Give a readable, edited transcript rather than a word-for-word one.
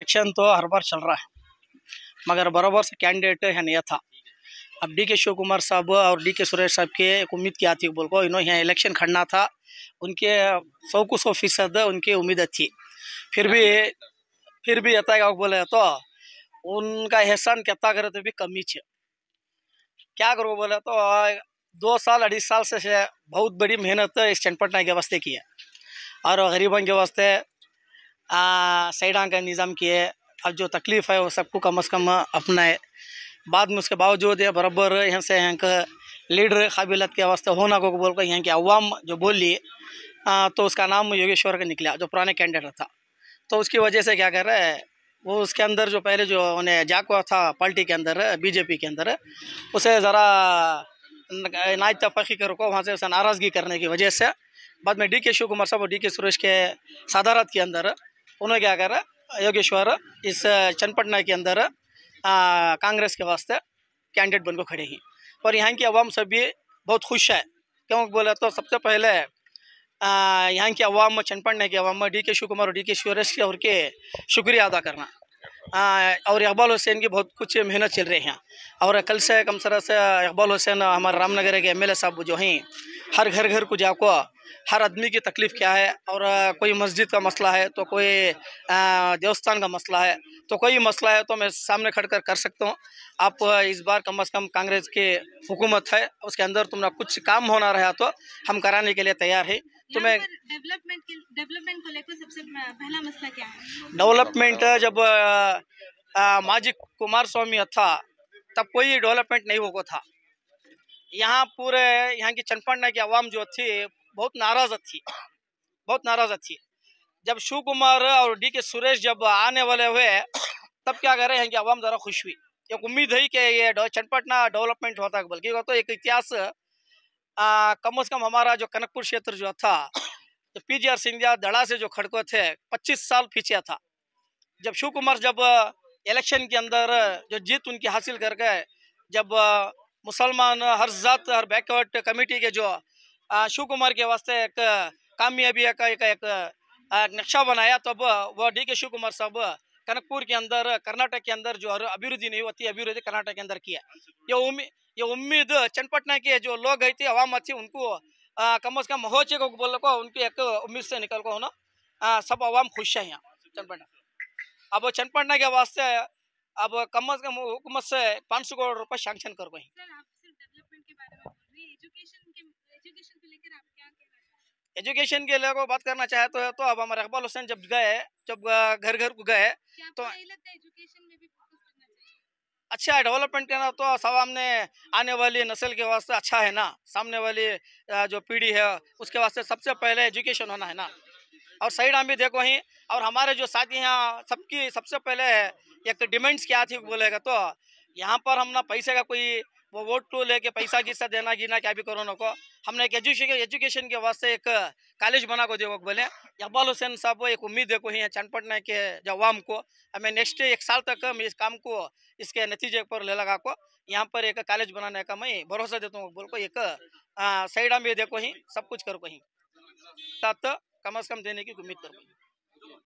Election तो हर बार चल रहा है, मगर बराबर से कैंडिडेट है नहीं था। अब डी के शिव कुमार साहब और डी के सुरेश साहब के एक उम्मीद की आती बोल को इन्होंने यहाँ इलेक्शन खड़ना था, उनके 100% उनकी उम्मीद थी। फिर भी यता बोले तो उनका एहसान कहता करे तो भी कमी है। क्या करो बोले तो 2 साल 2.5 साल से बहुत बड़ी मेहनत इस चनपटना के वास्ते की है और गरीबों के वास्ते साइडा का निज़ाम किए। अब जो तकलीफ़ है वो सबको कम से कम अपनाए। बाद में उसके बावजूद ये बराबर यहाँ से यहाँ का लीडर काबिलियत के वास्ते होना को बोल कर यहाँ की अवाम जो बोली तो उसका नाम योगेश्वर का निकला, जो पुराने कैंडिडेट था। तो उसकी वजह से क्या कर रहा है वो उसके अंदर जो पहले जो उन्हें जाको था पार्टी के अंदर बीजेपी के अंदर, उसे ज़रा नाइतफाक़ी कर को वहाँ से उसे नाराज़गी करने की वजह से बाद में डी के शिव कुमार साहब और डी के सुरेश के सदारत के अंदर उन्होंने क्या करा, योगेश्वर इस चनपटना के अंदर कांग्रेस के वास्ते कैंडिडेट बन को खड़े हैं। और यहाँ की आवाम सभी बहुत खुश है। क्यों बोले तो सबसे पहले यहाँ की आवाम चनपटना की आवाम डी के शिव कुमार और डी के सुरेश और के शुक्रिया अदा करना। और इकबाल हुसैन की बहुत कुछ मेहनत चल रही है। और कल से कम सर से इकबाल हुसैन हमारे रामनगर के एमएलए साहब जो हैं हर घर को जाको हर आदमी की तकलीफ़ क्या है, और कोई मस्जिद का मसला है तो कोई देवस्थान का मसला है तो कोई मसला है तो मैं सामने खड़ कर सकता हूँ। आप इस बार कम से कम कांग्रेस की हुकूमत है, उसके अंदर तुमने कुछ काम होना रहा तो हम कराने के लिए तैयार है। तुम्हें डेवलपमेंट को लेकर सबसे पहला मसला क्या है? डेवलपमेंट जब माजी कुमार स्वामी था तब कोई डेवलपमेंट नहीं होगा था। यहाँ पूरे यहाँ की चनपटना की आवाम जो थी बहुत नाराज़ थी। जब शिव कुमार और डी के सुरेश जब आने वाले हुए तब क्या कर रहे हैं कि आवाम ज़रा खुश हुई। एक उम्मीद है कि ये चनपटना डेवलपमेंट होता है, बल्कि तो एक इतिहास कम से कम हमारा जो कनकपुर क्षेत्र जो था तो पीजीआर सिंधिया दड़ा से जो खड़को थे 25 साल पीछे था। जब शिव कुमार जब इलेक्शन के अंदर जो जीत उनकी हासिल कर गए, जब मुसलमान हर जात हर बैकवर्ड कमेटी के जो शिव कुमार के वास्ते एक कामयाबी का एक नक्शा बनाया, तब वह डी के शिव कुमार साहब कनकपुर के अंदर कर्नाटक के अंदर जो अभिवृद्धि नहीं होती अभिवृद्धि कर्नाटक के अंदर किया। ये उम्मीद चनपटना के जो लोग गई थी अवाम थी उनको कम से कम हो को बोल को उनकी एक उम्मीद से निकल को होना सब अवाम खुश है यहाँ चनपटना। अब चनपटना के वास्ते अब कम से कम हुकूमत से 500 करोड़ रुपए सैंक्शन कर गई। एजुकेशन के लिए बात करना चाहे तो अब हमारे इकबाल हुसैन जब घर को गए तो अच्छा डेवलपमेंट करना तो सामने आने वाली नस्ल के वास्ते अच्छा है ना, सामने वाली जो पीढ़ी है उसके वास्ते सबसे पहले एजुकेशन होना है ना। और साइड हम भी देखो ही और हमारे जो साथी यहाँ सबकी सबसे पहले एक डिमांड्स क्या थी बोलेगा तो यहाँ पर हम ना पैसे का कोई वो वोट टू लेके पैसा किस्सा देना गिना क्या भी करो ना को, हमने एक एजुकेशन के वास्ते एक कॉलेज बना को देखो बोले। इकबाल हुसैन साहब एक उम्मीद देखो ही चनपटना के जवाम को हमें नेक्स्ट 1 साल तक मैं इस काम को इसके नतीजे पर ले लगा को यहाँ पर एक कॉलेज बनाने का मैं भरोसा देता हूँ बोल को एक साइड में देखो ही सब कुछ करो ही तब कम से कम देने की उम्मीद करो।